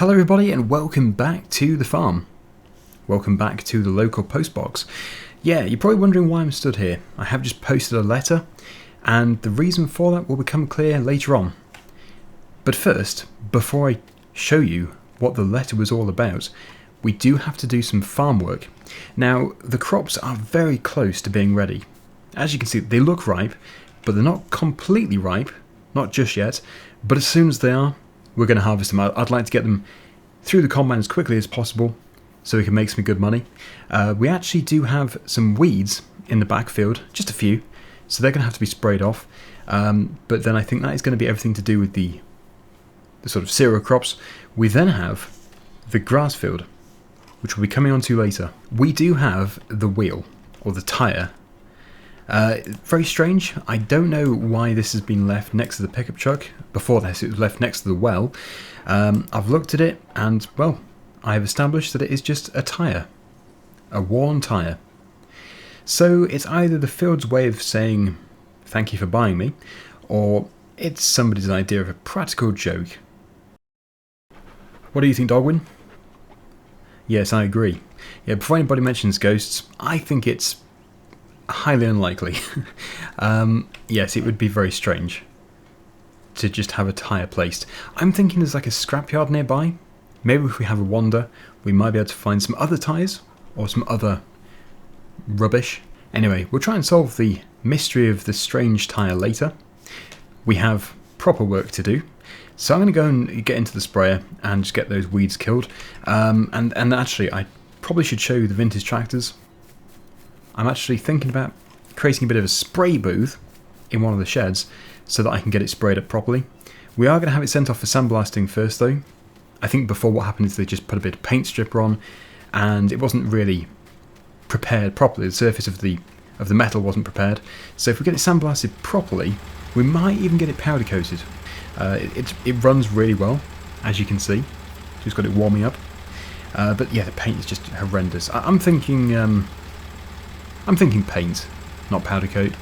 Hello everybody and welcome back to the farm. Welcome back to the local postbox. Yeah, you're probably wondering why I'm stood here. I have just posted a letter and the reason for that will become clear later on. But first, before I show you what the letter was all about, we do have to do some farm work. Now, the crops are very close to being ready. As you can see, they look ripe, but they're not completely ripe, not just yet, but as soon as they are, we're going to harvest them. I'd like to get them through the combine as quickly as possible so we can make some good money. We actually do have some weeds in the backfield, just a few, so they're going to have to be sprayed off. But then I think that is going to be everything to do with the sort of cereal crops. We then have the grass field, which we'll be coming on to later. We do have the wheel, or the tyre. Very strange. I don't know why this has been left next to the pickup truck. Before this, it was left next to the well. I've looked at it, and, well, I have established that it is just a tyre. A worn tyre. So it's either the field's way of saying, thank you for buying me, or it's somebody's idea of a practical joke. What do you think, Daggerwin? Yes, I agree. Yeah, before anybody mentions ghosts, I think it's highly unlikely. Yes, it would be very strange to just have a tyre placed. I'm thinking there's like a scrapyard nearby. Maybe if we have a wander, we might be able to find some other tyres or some other rubbish. Anyway, we'll try and solve the mystery of the strange tyre later. We have proper work to do. So I'm going to go and get into the sprayer and just get those weeds killed. And actually, I probably should show you the vintage tractors. I'm actually thinking about creating a bit of a spray booth in one of the sheds so that I can get it sprayed up properly. We are going to have it sent off for sandblasting first though. I think before what happened is they just put a bit of paint stripper on and it wasn't really prepared properly. The surface of the metal wasn't prepared. So if we get it sandblasted properly, we might even get it powder coated. It runs really well, as you can see. Just got it warming up. But yeah, the paint is just horrendous. I'm thinking paint, not powder coat.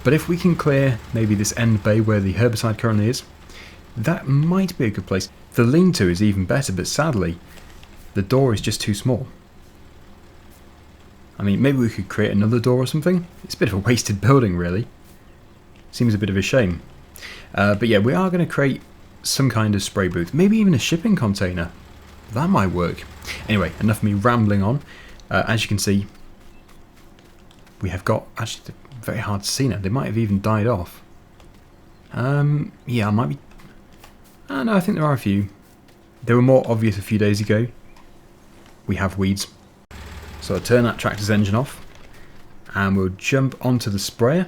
But if we can clear maybe this end bay where the herbicide currently is, that might be a good place. The lean-to is even better, but sadly, the door is just too small. I mean, maybe we could create another door or something. It's a bit of a wasted building, really. Seems a bit of a shame. But yeah, we are going to create some kind of spray booth. Maybe even a shipping container. That might work. Anyway, enough of me rambling on. As you can see, we have got, actually they're very hard to see now, they might have even died off. Yeah, I might be, no, I think there are a few. They were more obvious a few days ago. We have weeds. So I'll turn that tractor's engine off and we'll jump onto the sprayer.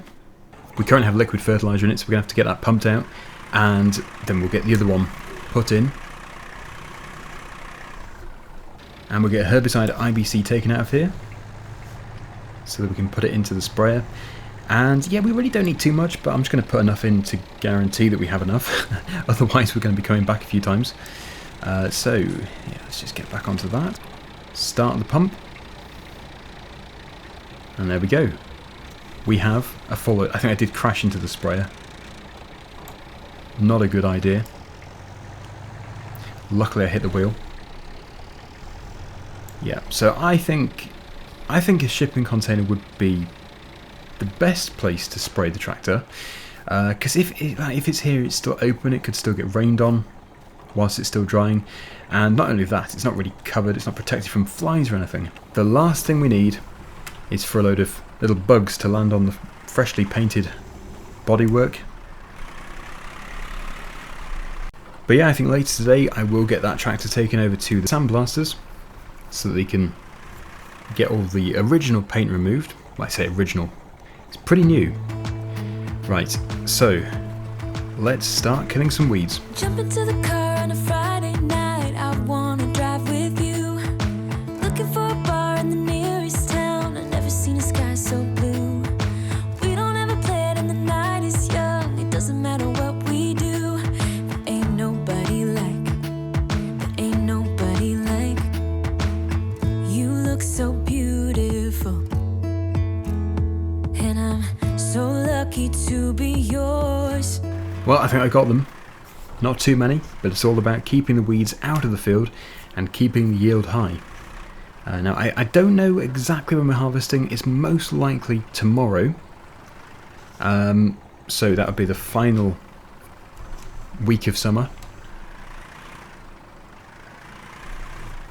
We currently have liquid fertiliser in it, so we're going to have to get that pumped out and then we'll get the other one put in. And we'll get herbicide IBC taken out of here, so that we can put it into the sprayer. And yeah, we really don't need too much, but I'm just going to put enough in to guarantee that we have enough. Otherwise we're going to be coming back a few times. So yeah, let's just get back onto that. Start the pump. And there we go. We have a full... I think I did crash into the sprayer. Not a good idea. Luckily I hit the wheel. Yeah, so I think a shipping container would be the best place to spray the tractor, because if it's here, it's still open, it could still get rained on whilst it's still drying, and not only that, it's not really covered, it's not protected from flies or anything. The last thing we need is for a load of little bugs to land on the freshly painted bodywork. But yeah, I think later today I will get that tractor taken over to the sandblasters so that they can get all the original paint removed. Well, I say original, it's pretty new. Right, so let's start killing some weeds. Jump into the car on a Friday night, I wanna drive with you. Looking for a bar in the nearest town, I've never seen a sky so blue. We don't ever play it and the night is young, it doesn't matter what we do. There ain't nobody like you. Look so beautiful, and I'm so lucky to be yours. Well, I think I got them. Not too many, but it's all about keeping the weeds out of the field and keeping the yield high. Now, I don't know exactly when we're harvesting. It's most likely tomorrow. So that would be the final week of summer.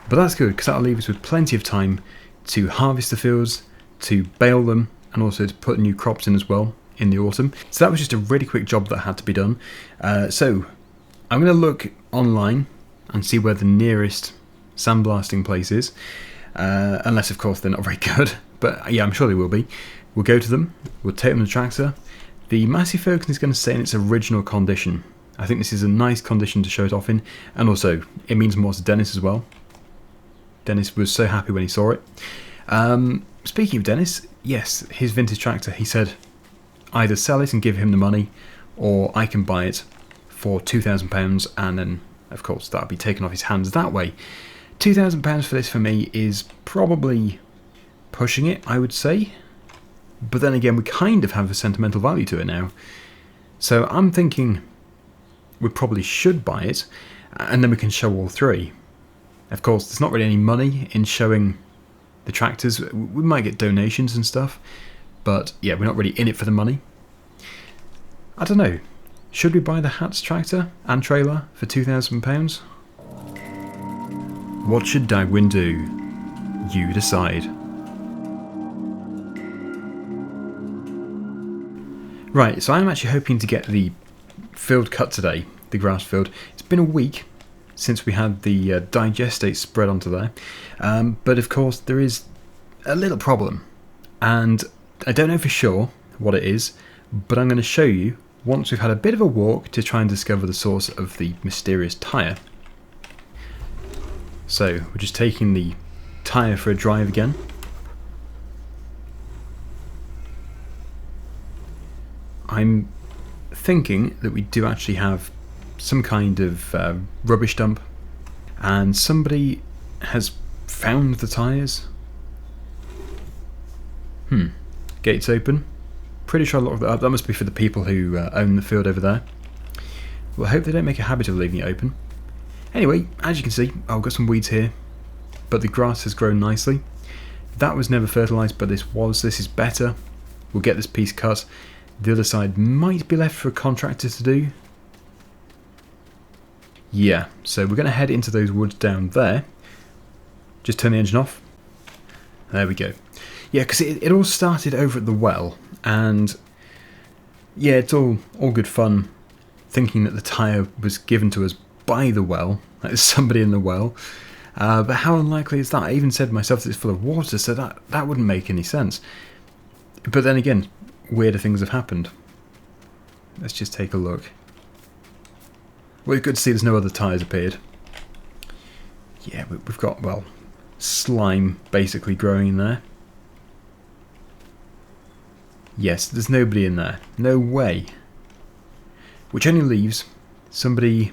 But that's good, because that'll leave us with plenty of time to harvest the fields, to bale them, and also to put new crops in as well in the autumn. So that was just a really quick job that had to be done. So I'm going to look online and see where the nearest sandblasting place is. Unless, of course, they're not very good. But yeah, I'm sure they will be. We'll go to them. We'll take them to the tractor. The Massey Ferguson is going to stay in its original condition. I think this is a nice condition to show it off in. And also, it means more to Dennis as well. Dennis was so happy when he saw it. Speaking of Dennis, yes, his vintage tractor, he said either sell it and give him the money, or I can buy it for £2,000, and then, of course, that'll be taken off his hands that way. £2,000 for this, for me, is probably pushing it, I would say. But then again, we kind of have a sentimental value to it now. So I'm thinking we probably should buy it, and then we can show all three. Of course, there's not really any money in showing the tractors. We might get donations and stuff, but yeah, we're not really in it for the money. I don't know. Should we buy the Hats tractor and trailer for £2,000? What should Daggerwin do? You decide. Right, so I'm actually hoping to get the field cut today, the grass field. It's been a week since we had the digestate spread onto there. But of course there is a little problem, and I don't know for sure what it is, but I'm going to show you once we've had a bit of a walk to try and discover the source of the mysterious tyre. So we're just taking the tyre for a drive again. I'm thinking that we do actually have some kind of rubbish dump, and somebody has found the tyres. Gates open. Pretty sure a lot of that must be for the people who own the field over there. Well, I hope they don't make a habit of leaving it open. Anyway, as you can see, I've got some weeds here, but the grass has grown nicely. That was never fertilised, but this was. This is better. We'll get this piece cut. The other side might be left for a contractor to do. Yeah, so we're going to head into those woods down there. Just turn the engine off. There we go. Yeah, because it all started over at the well, and yeah, it's all good fun thinking that the tyre was given to us by the well, like there's somebody in the well. But how unlikely is that? I even said myself that it's full of water, so that wouldn't make any sense. But then again, weirder things have happened. Let's just take a look. Well, it's good to see there's no other tyres appeared. Yeah, we've got, well, slime basically growing in there. Yes, there's nobody in there. No way. Which only leaves somebody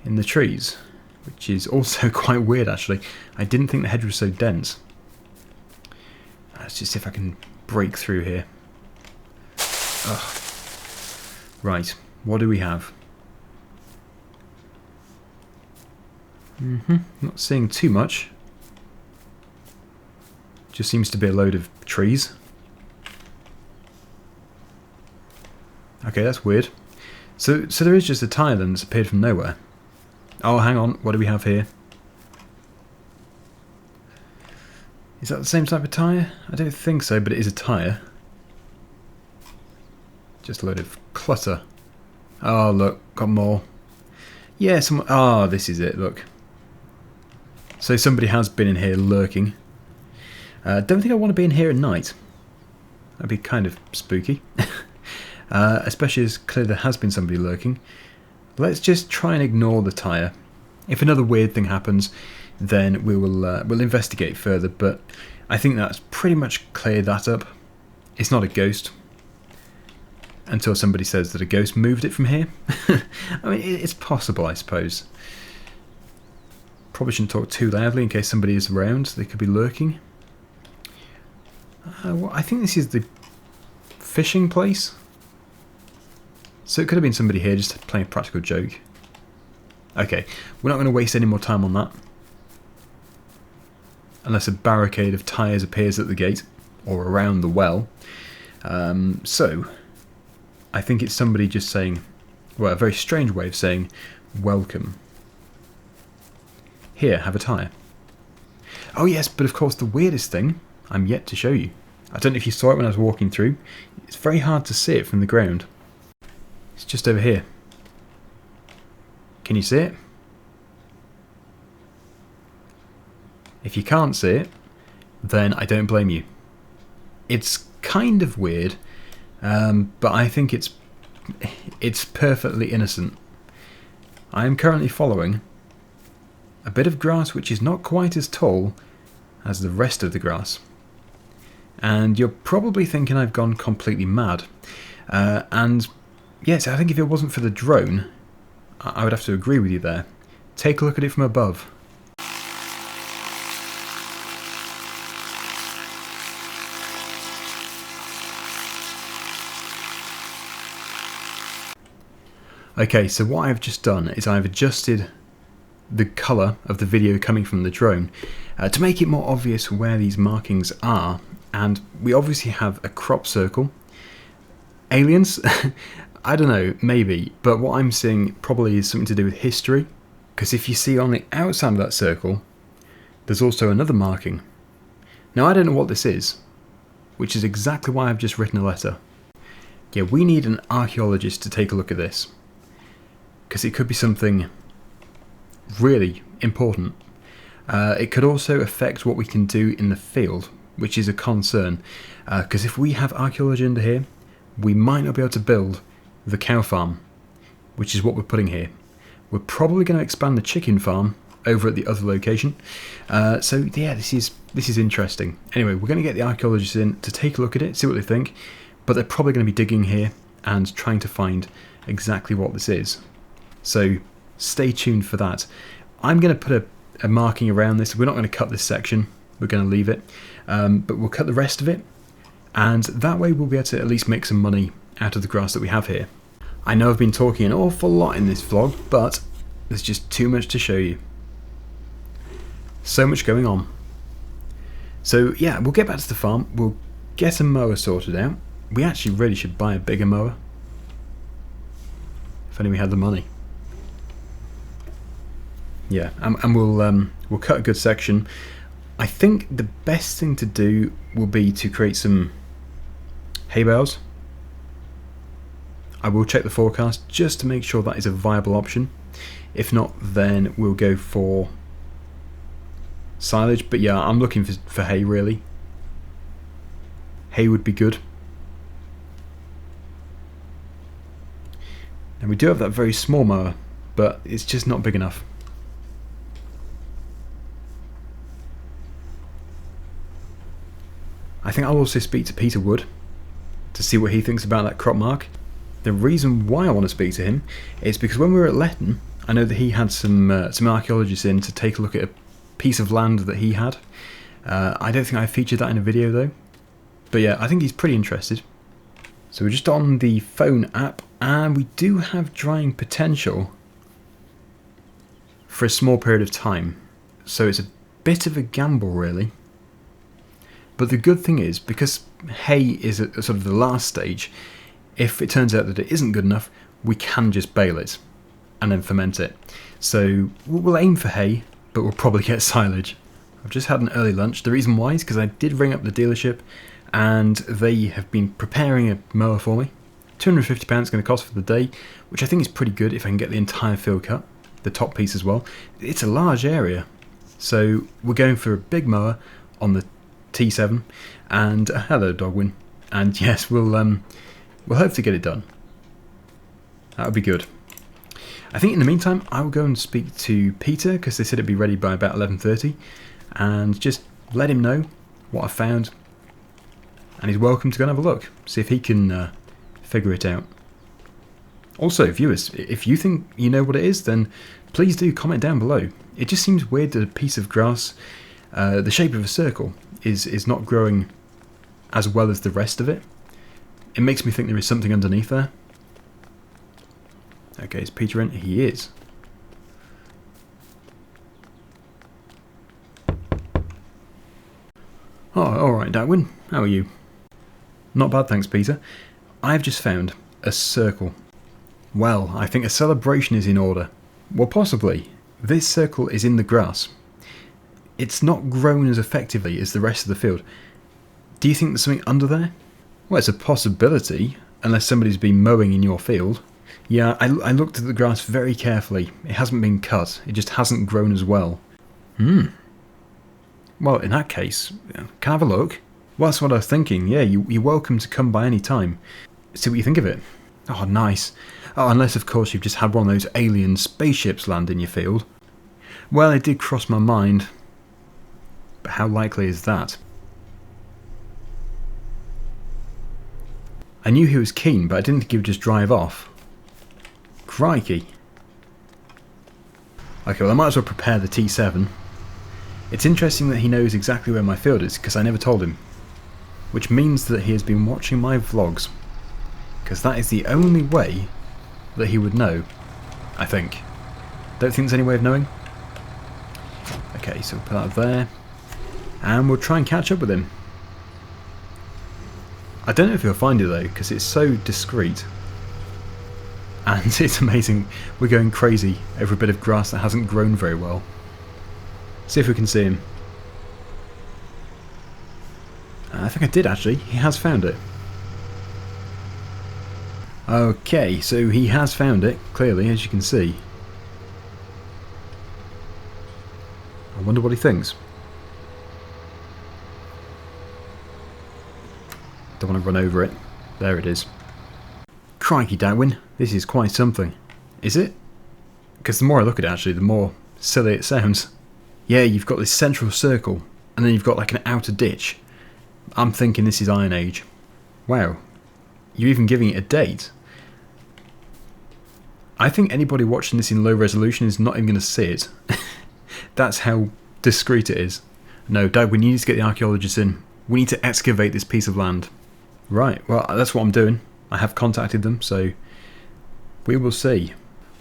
in the trees, which is also quite weird actually. I didn't think the hedge was so dense. Let's just see if I can break through here. Ugh. Right, what do we have? Not seeing too much. Just seems to be a load of trees. Okay, that's weird. So there is just a tyre then that's appeared from nowhere. Oh, hang on, what do we have here? Is that the same type of tyre? I don't think so, but it is a tyre. Just a load of clutter. Oh, look, got more. Yeah, oh, this is it, look. So somebody has been in here lurking. Don't think I want to be in here at night. That'd be kind of spooky. Especially as clear there has been somebody lurking. Let's just try and ignore the tyre. If another weird thing happens, then we'll investigate further, but I think that's pretty much cleared that up. It's not a ghost. Until somebody says that a ghost moved it from here. I mean, it's possible, I suppose. Probably shouldn't talk too loudly in case somebody is around. They could be lurking. Well, I think this is the fishing place. So it could have been somebody here just playing a practical joke. Okay, we're not going to waste any more time on that. Unless a barricade of tyres appears at the gate, or around the well. So, I think it's somebody just saying, well, a very strange way of saying, welcome. Here, have a tyre. Oh yes, but of course the weirdest thing, I'm yet to show you. I don't know if you saw it when I was walking through. It's very hard to see it from the ground. It's just over here. Can you see it? If you can't see it, then I don't blame you. It's kind of weird, but I think it's perfectly innocent. I am currently following a bit of grass which is not quite as tall as the rest of the grass. And you're probably thinking I've gone completely mad. And yes, I think if it wasn't for the drone, I would have to agree with you there. Take a look at it from above. Okay, so what I've just done is I've adjusted the colour of the video coming from the drone to make it more obvious where these markings are. And we obviously have a crop circle. Aliens? I don't know, maybe, but what I'm seeing probably is something to do with history, because if you see on the outside of that circle, there's also another marking. Now I don't know what this is, which is exactly why I've just written a letter. Yeah, we need an archaeologist to take a look at this, because it could be something really important. It could also affect what we can do in the field, which is a concern, because if we have archaeology under here, we might not be able to build the cow farm, which is what we're putting here. We're probably going to expand the chicken farm over at the other location. So yeah, this is interesting. Anyway, we're going to get the archaeologists in to take a look at it, see what they think, but they're probably going to be digging here and trying to find exactly what this is. So stay tuned for that. I'm going to put a marking around this. We're not going to cut this section, we're going to leave it, but we'll cut the rest of it, and that way we'll be able to at least make some money out of the grass that we have here. I know I've been talking an awful lot in this vlog, but there's just too much to show you. So much going on. So yeah, we'll get back to the farm, we'll get a mower sorted out. We actually really should buy a bigger mower, if only we had the money. Yeah, and we'll cut a good section. I think the best thing to do will be to create some hay bales. I will check the forecast just to make sure that is a viable option. If not, then we'll go for silage. But yeah, I'm looking for hay really. Hay would be good. And we do have that very small mower, but it's just not big enough. I think I'll also speak to Peter Wood to see what he thinks about that crop mark. The reason why I want to speak to him is because when we were at Letton, I know that he had some archaeologists in to take a look at a piece of land that he had. I don't think I featured that in a video though. But yeah, I think he's pretty interested. So we're just on the phone app, and we do have drying potential for a small period of time. So it's a bit of a gamble really. But the good thing is, because hay is at sort of the last stage, if it turns out that it isn't good enough, we can just bale it and then ferment it. So we'll aim for hay, but we'll probably get silage. I've just had an early lunch. The reason why is because I did ring up the dealership and they have been preparing a mower for me. £250 is going to cost for the day, which I think is pretty good if I can get the entire field cut, the top piece as well. It's a large area, so we're going for a big mower on the T7, and hello Daggerwin, and yes, we'll hope to get it done. That would be good. I think in the meantime I will go and speak to Peter, because they said it'd be ready by about 11:30, and just let him know what I found, and he's welcome to go and have a look, see if he can figure it out. Also, viewers, if you think you know what it is, then please do comment down below. It just seems weird that a piece of grass the shape of a circle is not growing as well as the rest of it. It makes me think there is something underneath there. Okay, is Peter in? He is. Oh, alright, Daggerwin. How are you? Not bad, thanks, Peter. I've just found a circle. Well, I think a celebration is in order. Well, possibly. This circle is in the grass. It's not grown as effectively as the rest of the field. Do you think there's something under there? Well, it's a possibility, unless somebody's been mowing in your field. Yeah, I looked at the grass very carefully. It hasn't been cut. It just hasn't grown as well. Well, in that case, can I have a look? Well, that's what I was thinking. Yeah, you're welcome to come by any time. See what you think of it. Oh, nice. Oh, unless, of course, you've just had one of those alien spaceships land in your field. Well, it did cross my mind. But how likely is that? I knew he was keen, but I didn't think he would just drive off. Crikey. Okay, well, I might as well prepare the T7. It's interesting that he knows exactly where my field is, because I never told him. Which means that he has been watching my vlogs. Because that is the only way that he would know, I think. Don't think there's any way of knowing? Okay, so we'll put that there. And we'll try and catch up with him. I don't know if he'll find it though, because it's so discreet. And it's amazing, we're going crazy over a bit of grass that hasn't grown very well. See if we can see him. I think I did actually, he has found it. Okay, so he has found it, clearly, as you can see. I wonder what he thinks. Don't want to run over it. There it is. Crikey, Daggerwin, this is quite something. Is it? Because the more I look at it actually, the more silly it sounds. Yeah, you've got this central circle, and then you've got like an outer ditch. I'm thinking this is Iron Age. Wow. You're even giving it a date. I think anybody watching this in low resolution is not even going to see it. That's how discreet it is. No, Dad, we need to get the archaeologists in. We need to excavate this piece of land. Right, well, that's what I'm doing. I have contacted them, so we will see.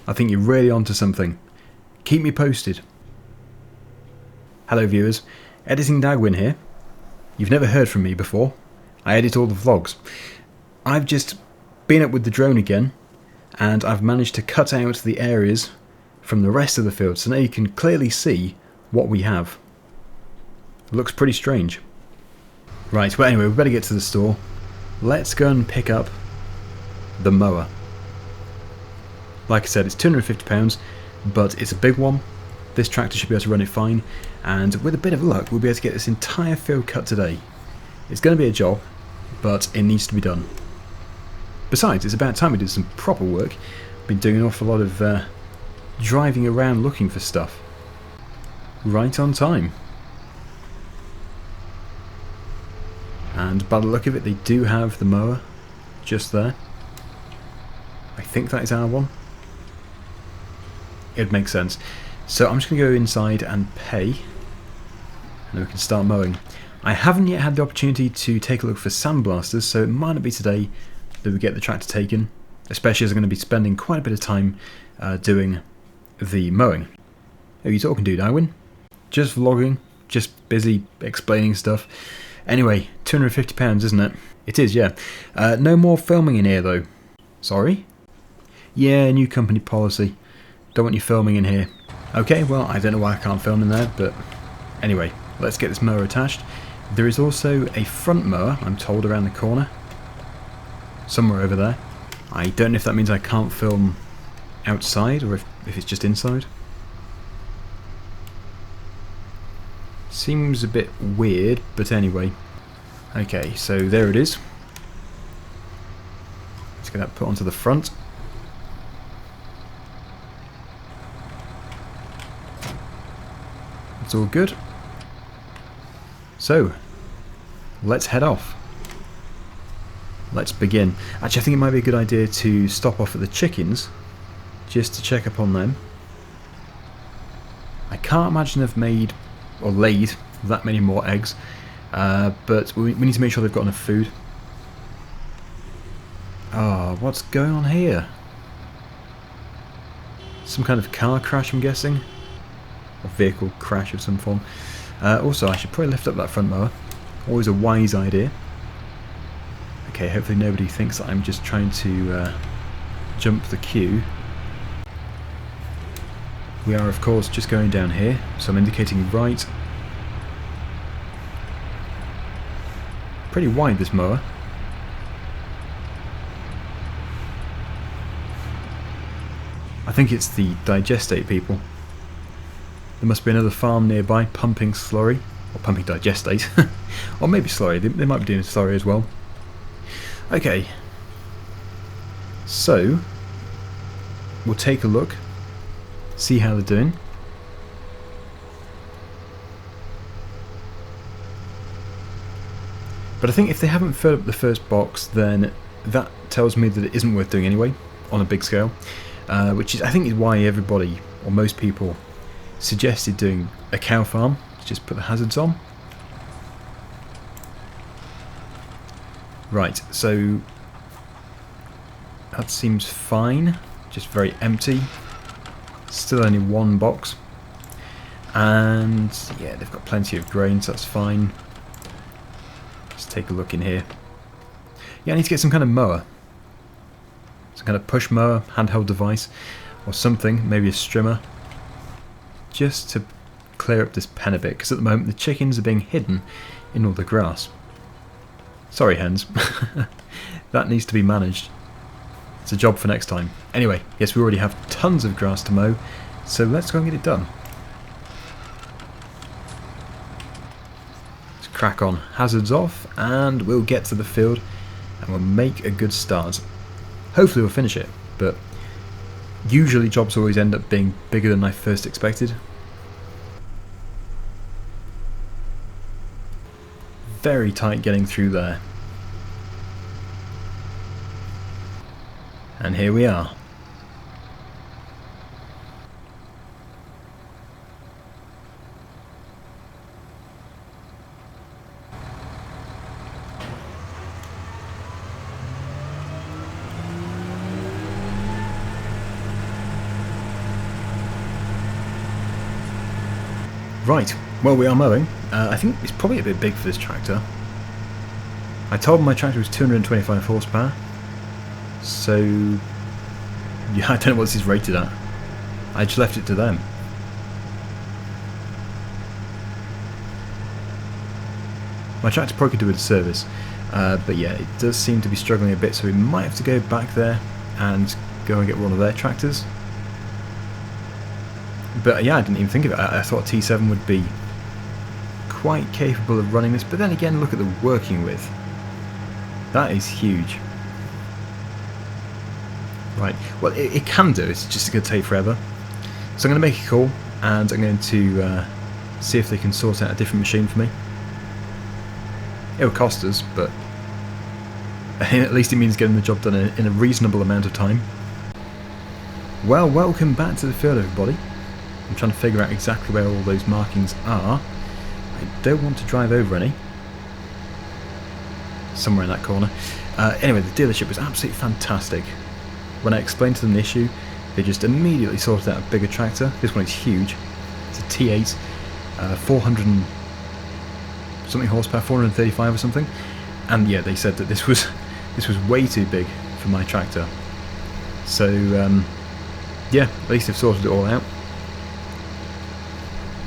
I think you're really onto something. Keep me posted. Hello viewers, Editing Daggerwin here. You've never heard from me before. I edit all the vlogs. I've just been up with the drone again, and I've managed to cut out the areas from the rest of the field, so now you can clearly see what we have. It looks pretty strange. Right, well anyway, we better get to the store. Let's go and pick up the mower. Like I said, it's £250, but it's a big one. This tractor should be able to run it fine, and with a bit of luck we'll be able to get this entire field cut today. It's going to be a job, but it needs to be done. Besides, it's about time we did some proper work. Been doing an awful lot of driving around looking for stuff. Right on time. And by the look of it, they do have the mower just there. I think that is our one. It makes sense. So I'm just going to go inside and pay, and then we can start mowing. I haven't yet had the opportunity to take a look for sandblasters, so it might not be today that we get the tractor taken, especially as I'm going to be spending quite a bit of time doing the mowing. Who are you talking to, Daggerwin? Just vlogging, just busy explaining stuff. Anyway, £250, isn't it? It is, yeah. No more filming in here, though. Sorry? Yeah, new company policy. Don't want you filming in here. Okay, well, I don't know why I can't film in there, but anyway, let's get this mower attached. There is also a front mower, I'm told, around the corner. Somewhere over there. I don't know if that means I can't film outside, or if it's just inside. Seems a bit weird, but anyway. Okay, so there it is. Let's get that put onto the front. It's all good. So, let's head off. Let's begin. Actually, I think it might be a good idea to stop off at the chickens, just to check up on them. I can't imagine they've made or laid that many more eggs, but we need to make sure they've got enough food. Oh, what's going on here? Some kind of car crash, I'm guessing. Or vehicle crash of some form. Also, I should probably lift up that front mower. Always a wise idea. Okay, hopefully nobody thinks that I'm just trying to jump the queue. We are, of course, just going down here, so I'm indicating right. Pretty wide, this mower. I think it's the digestate people. There must be another farm nearby pumping slurry, or pumping digestate, or maybe slurry. They might be doing slurry as well. Okay, so we'll take a look, see how they're doing. But I think if they haven't filled up the first box, then that tells me that it isn't worth doing anyway on a big scale. Which is, I think, is why everybody, or most people, suggested doing a cow farm. Just put the hazards on. Right, so that seems fine. Just very empty. Still only one box. And yeah, they've got plenty of grain, so that's fine. Let's take a look in here. Yeah, I need to get some kind of mower. Some kind of push mower, handheld device, or something, maybe a strimmer, just to clear up this pen a bit, because at the moment the chickens are being hidden in all the grass. Sorry, hens. That needs to be managed. It's a job for next time. Anyway, yes, we already have tons of grass to mow, so let's go and get it done. Let's crack on. Hazards off, and we'll get to the field, and we'll make a good start. Hopefully we'll finish it, but usually jobs always end up being bigger than I first expected. Very tight getting through there. And here we are. Right, well, we are mowing. I think it's probably a bit big for this tractor. I told them my tractor was 225 horsepower. So, yeah, I don't know what this is rated at. I just left it to them. My tractor probably could do a service. But yeah, it does seem to be struggling a bit, so we might have to go back there and go and get one of their tractors. But yeah, I didn't even think of it. I thought T7 would be quite capable of running this, but then again, look at the working with. That is huge. Right, well, it can do, it's just going to take forever. So I'm going to make a call, and I'm going to see if they can sort out a different machine for me. It'll cost us, but at least it means getting the job done in a reasonable amount of time. Well, welcome back to the field, everybody. I'm trying to figure out exactly where all those markings are. I don't want to drive over any. Somewhere in that corner. Anyway, the dealership was absolutely fantastic. When I explained to them the issue, they just immediately sorted out a bigger tractor. This one is huge. It's a T8, 400 and something horsepower, 435 or something. And yeah, they said that this was way too big for my tractor. So yeah, at least they've sorted it all out.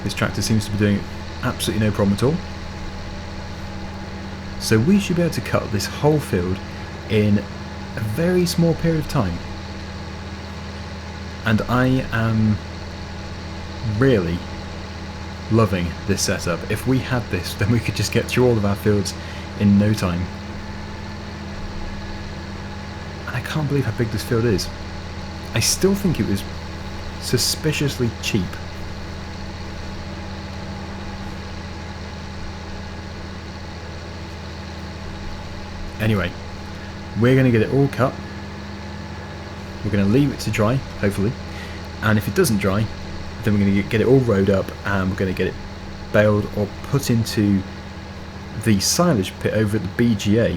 This tractor seems to be doing absolutely no problem at all. So we should be able to cut this whole field in a very small period of time. And I am really loving this setup. If we had this, then we could just get through all of our fields in no time. And I can't believe how big this field is. I still think it was suspiciously cheap. Anyway, we're going to get it all cut. We're going to leave it to dry, hopefully. And if it doesn't dry, then we're going to get it all rowed up and we're going to get it baled or put into the silage pit over at the BGA.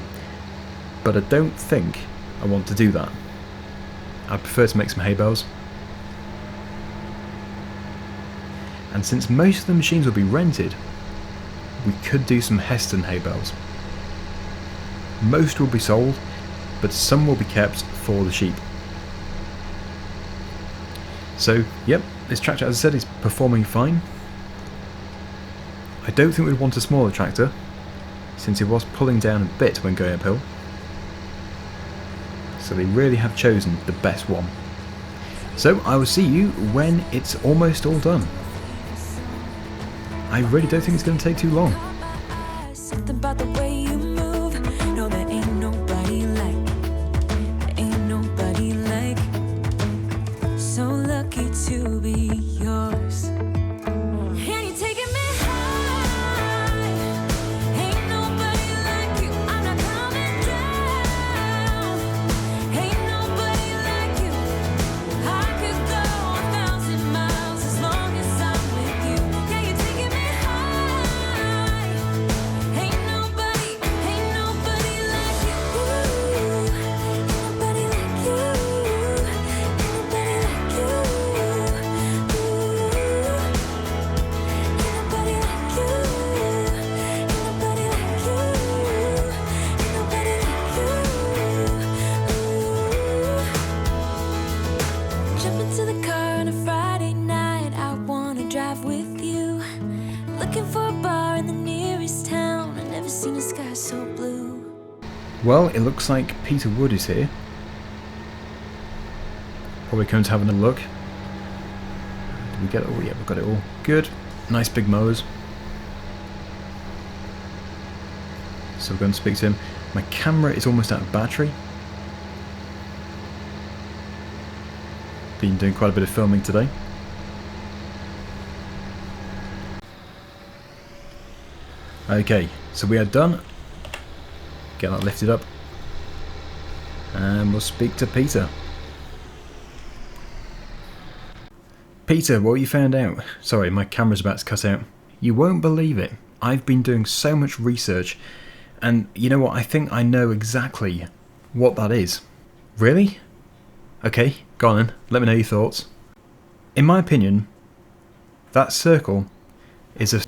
But I don't think I want to do that. I prefer to make some hay bales. And since most of the machines will be rented, we could do some Heston hay bales. Most will be sold, but some will be kept for the sheep. So, yep, this tractor, as I said, is performing fine. I don't think we'd want a smaller tractor, since it was pulling down a bit when going uphill. So they really have chosen the best one. So I will see you when it's almost all done. I really don't think it's going to take too long. Something about the way you move. No, there ain't nobody like. There ain't nobody like. So lucky to be yours. And you're taking me high. Ain't nobody like you. I'm not coming down. Ain't nobody like you. I could go 1,000 miles as long as I'm with you. Yeah, you're taking me high. Ain't nobody like you. Ain't nobody like you. Ain't nobody like you. Ain't nobody like you. Ain't nobody like you. Ain't nobody like you. Jump into the car on a Friday night. I wanna drive with you. Looking for a bar in the nearest town. I've never seen a sky so blue. Well, it looks like Peter Wood is here. Probably come to have a look. Did we get it all? Yeah, we've got it all. Good. Nice big mowers. So we're going to speak to him. My camera is almost out of battery. Been doing quite a bit of filming today. Okay, so we are done. Get that lifted up. And we'll speak to Peter. Peter, what you found out? Sorry, my camera's about to cut out. You won't believe it. I've been doing so much research. And you know what? I think I know exactly what that is. Really? Okay, go on then. Let me know your thoughts. In my opinion, that circle is a